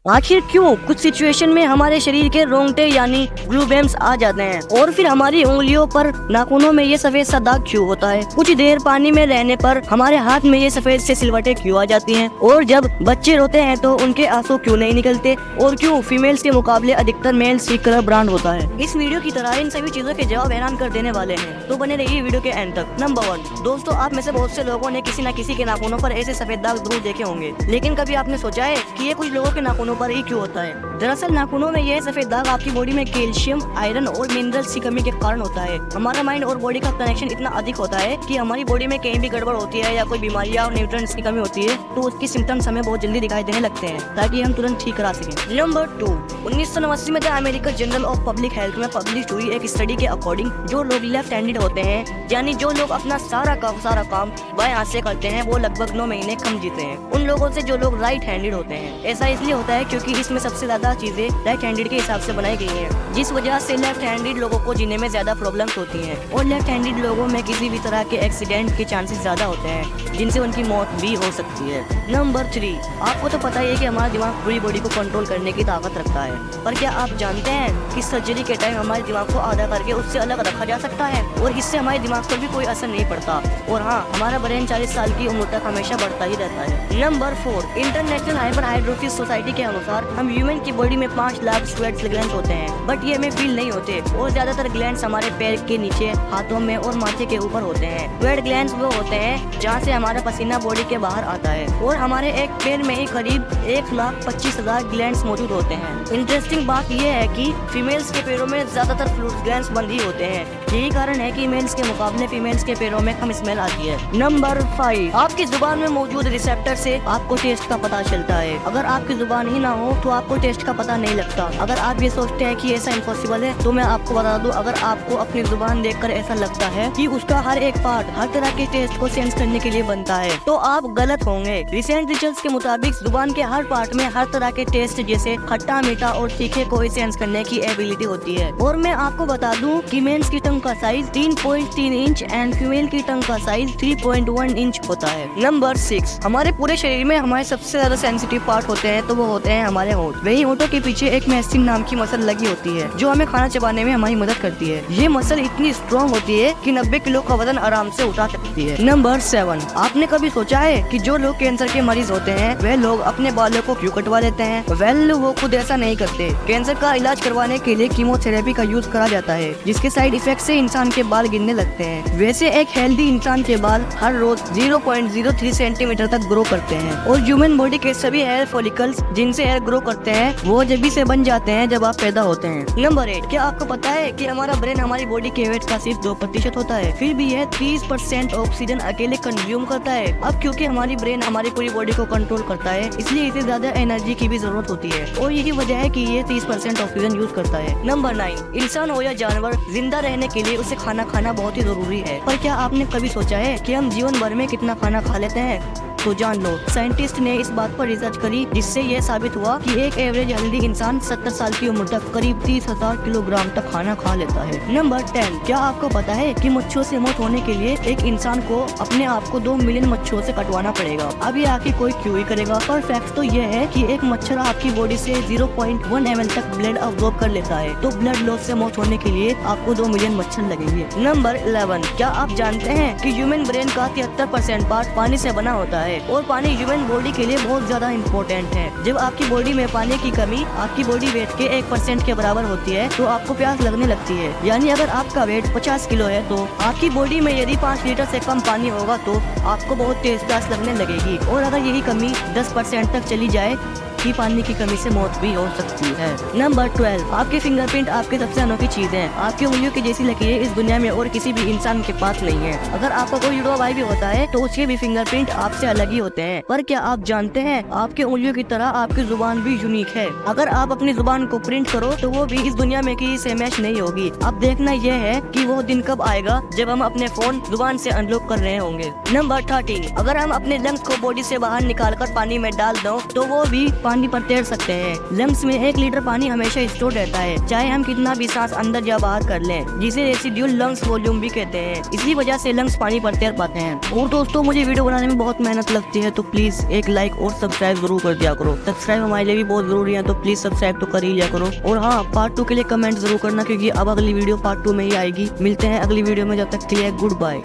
आखिर क्यों कुछ सिचुएशन में हमारे शरीर के रोंगटे यानी ब्लू बेम्स आ जाते हैं, और फिर हमारी उंगलियों पर नाखूनों में ये सफेद सा दाग क्यों होता है? कुछ देर पानी में रहने पर हमारे हाथ में ये सफेद से सिलवटें क्यों आ जाती हैं? और जब बच्चे रोते हैं तो उनके आंसू क्यों नहीं निकलते? और क्यों फीमेल्स के मुकाबले अधिकतर मेल्स ही कलर ब्रांड होता है? इस वीडियो की तरह इन सभी चीजों के जवाब हैरान कर देने वाले हैं, तो बने रहिए वीडियो के एंड तक। नंबर 1, दोस्तों आप में से बहुत से लोगों ने किसी न किसी के नाखूनों पर ऐसे सफेद दाग जरूर देखे होंगे, लेकिन कभी आपने सोचा है कि ये कुछ लोगों के नाखूनों पर ही क्यों होता है? दरअसल नाखूनों में यह सफेद दाग आपकी बॉडी में कैल्शियम, आयरन और मिनरल्स की कमी के कारण होता है। हमारा माइंड और बॉडी का कनेक्शन इतना अधिक होता है कि हमारी बॉडी में कहीं भी गड़बड़ होती है या कोई बीमारी या न्यूट्रिएंट्स की कमी होती है तो उसकी सिम्टम्स हमें बहुत जल्दी दिखाई देने लगते हैं, ताकि हम तुरंत ठीक करा सकें। नंबर 2, 1989 में the American journal of public health में पब्लिश हुई एक स्टडी के अकॉर्डिंग जो लोग लेफ्ट हैंडेड होते हैं, यानी जो लोग अपना सारा काम बाएं हाथ से करते हैं, वो लगभग 9 महीने कम जीते हैं उन लोगों से जो लोग राइट हैंडेड होते हैं। ऐसा इसलिए होता है क्योंकि इसमें सबसे ज्यादा चीजें राइट हैंडेड के हिसाब से बनाई गई हैं, जिस वजह से लेफ्ट हैंडेड लोगों को जीने में ज्यादा प्रॉब्लम्स होती हैं, और लेफ्ट हैंडेड लोगों में किसी भी तरह के एक्सीडेंट के चांसेस ज्यादा होते हैं, जिनसे उनकी मौत भी हो सकती है। नंबर 3, आपको तो पता ही है कि हमारा दिमाग पूरी बॉडी को कंट्रोल करने की ताकत रखता है, पर क्या आप जानते हैं कि सर्जरी के टाइम हमारे दिमाग को आधा करके उससे अलग रखा जा सकता है, और इससे हमारे दिमाग पर भी कोई असर नहीं पड़ता, और हाँ, हमारा ब्रेन 40 साल की उम्र तक हमेशा बढ़ता ही रहता है। नंबर 4, इंटरनेशनल हाइपरहाइड्रोसिस सोसाइटी के अनुसार हम ह्यूमन की बॉडी में 5 लाख स्वेट ग्लैंड्स होते हैं, बट ये हमें फील नहीं होते, और ज्यादातर ग्लैंड्स हमारे पैर के नीचे, हाथों में और माथे के ऊपर होते हैं। स्वेट ग्लैंड्स वो होते हैं जहाँ से हमारा पसीना बॉडी के बाहर आता है, और हमारे एक पैर में ही करीब 1,25,000 ग्लैंड्स मौजूद होते हैं। इंटरेस्टिंग बात यह है कि फीमेल्स के पैरों में ज्यादातर फ्लूइड ग्लैंड्स बंद ही होते हैं, यही कारण है कि मेल्स के मुकाबले फीमेल्स के पैरों में कम स्मेल आती है। नंबर 5, आपकी जुबान में मौजूद रिसेप्टर से आपको टेस्ट का पता चलता है। अगर आपकी जुबान ही ना हो तो आपको टेस्ट का पता नहीं लगता। अगर आप ये सोचते हैं कि ऐसा इम्पॉसिबल है, तो मैं आपको बता दूं, अगर आपको अपनी जुबान देखकर ऐसा लगता है कि उसका हर एक पार्ट हर तरह के टेस्ट को सेंस करने के लिए बनता है, तो आप गलत होंगे। रिसेंट रिसर्च के मुताबिक जुबान के हर पार्ट में हर तरह के टेस्ट जैसे खट्टा, मीठा और तीखे को सेंस करने की एबिलिटी होती है। और मैं आपको बता दूं कि मेंस की टंग का साइज 3.3 इंच एंड फीमेल की टंग का साइज 3.1 इंच होता है। नंबर 6, हमारे पूरे शरीर में हमारे सबसे ज्यादा सेंसिटिव पार्ट होते हैं, तो वो होते हैं हमारे होंठ। वही होंठों के पीछे एक मेस्टिन नाम की मसल लगी होती है, जो हमें खाना चबाने में हमारी मदद करती है। ये मसल इतनी स्ट्रॉन्ग होती है कि 90 किलो का वजन आराम से उठा सकती है। नंबर 7, आपने कभी सोचा है कि जो लोग कैंसर के मरीज होते हैं वह लोग अपने बालों को क्यों कटवा लेते हैं? वेल, वो खुद ऐसा नहीं करते। कैंसर का इलाज करवाने के लिए कीमोथेरेपी का यूज करा जाता है, जिसके साइड इफेक्ट से इंसान के बाल गिरने लगते हैं। वैसे एक हेल्दी इंसान के बाल हर रोज 0.03 सेंटीमीटर तक ग्रो करते हैं, और ह्यूमन बॉडी के सभी हेयर फॉलिकल्स जिनसे हेयर ग्रो करते हैं वो जब से बन जाते हैं जब आप पैदा होते हैं। नंबर 8, क्या आपको पता है कि हमारा ब्रेन हमारी बॉडी के वेट का सिर्फ 2% होता है, फिर भी यह 30% ऑक्सीजन अकेले कंज्यूम करता है। अब क्योंकि हमारी ब्रेन हमारी पूरी बॉडी को कंट्रोल करता है, इसलिए इसे ज्यादा एनर्जी की भी जरूरत होती है, और यही वजह है कि ये 30% ऑक्सीजन यूज करता है। नंबर 9, इंसान हो या जानवर, जिंदा रहने के लिए उसे खाना खाना बहुत ही जरूरी है, पर क्या आपने कभी सोचा है कि हम जीवन भर में कितना खाना खा लेते हैं? तो जान लो, साइंटिस्ट ने इस बात पर रिसर्च करी, जिससे यह साबित हुआ कि एक एवरेज हेल्दी इंसान 70 साल की उम्र तक करीब 30,000 किलोग्राम तक खाना खा लेता है। नंबर 10, क्या आपको पता है कि मच्छरों से मौत होने के लिए एक इंसान को अपने आप को 2 मिलियन मच्छरों से कटवाना पड़ेगा? अब ये आखिर कोई क्यों ही करेगा, पर फैक्ट तो यह है कि एक मच्छर आपकी बॉडी से 0.1 ml तक ब्लड अब्सॉर्ब कर लेता है, तो ब्लड लॉस से मौत होने के लिए आपको 2 मिलियन मच्छर लगेंगे। नंबर 11, क्या आप जानते हैं कि ह्यूमन ब्रेन का 73% पार्ट पानी से बना होता है, और पानी ह्यूमन बॉडी के लिए बहुत ज्यादा इम्पोर्टेंट है। जब आपकी बॉडी में पानी की कमी आपकी बॉडी वेट के 1% के बराबर होती है, तो आपको प्यास लगने लगती है। यानी अगर आपका वेट 50 किलो है, तो आपकी बॉडी में यदि 5 लीटर से कम पानी होगा तो आपको बहुत तेज प्यास लगने लगेगी, और अगर यही कमी 10% तक चली जाए कि पानी की कमी से मौत भी हो सकती है। नंबर 12, आपके फिंगरप्रिंट आपकी सबसे अनोखी चीज है। आपकी उंगलियों की जैसी लकीरें इस दुनिया में और किसी भी इंसान के पास नहीं है। अगर आपका कोई जुड़वा भाई भी होता है तो उसके भी फिंगरप्रिंट आपसे अलग ही होते हैं, पर क्या आप जानते हैं आपके उंगलियों की तरह आपकी जुबान भी यूनिक है। अगर आप अपनी जुबान को प्रिंट करो तो वो भी इस दुनिया में किसी से मैच नहीं होगी। अब देखना यह है कि वो दिन कब आएगा जब हम अपने फोन जुबान से अनलॉक कर रहे होंगे। नंबर 13, अगर हम अपने लंग्स को बॉडी से बाहर निकाल कर पानी में डाल दो तो वो भी पानी पानी पर तैर सकते हैं। लंग्स में 1 लीटर पानी हमेशा स्टोर रहता है, चाहे हम कितना भी सांस अंदर या बाहर कर लें, जिसे रेसिड्यूल लंग्स वॉल्यूम भी कहते हैं। इसी वजह से लंग्स पानी पर तैर पाते हैं। और दोस्तों, मुझे वीडियो बनाने में बहुत मेहनत लगती है, तो प्लीज एक लाइक और सब्सक्राइब जरूर कर दिया करो। सब्सक्राइब हमारे लिए भी बहुत जरूरी है, तो प्लीज सब्सक्राइब तो कर ही लिया करो। और हाँ, पार्ट 2 के लिए कमेंट जरूर करना, क्योंकि अब अगली वीडियो पार्ट 2 में ही आएगी। मिलते हैं अगली वीडियो में, जब तक के लिए गुड बाय।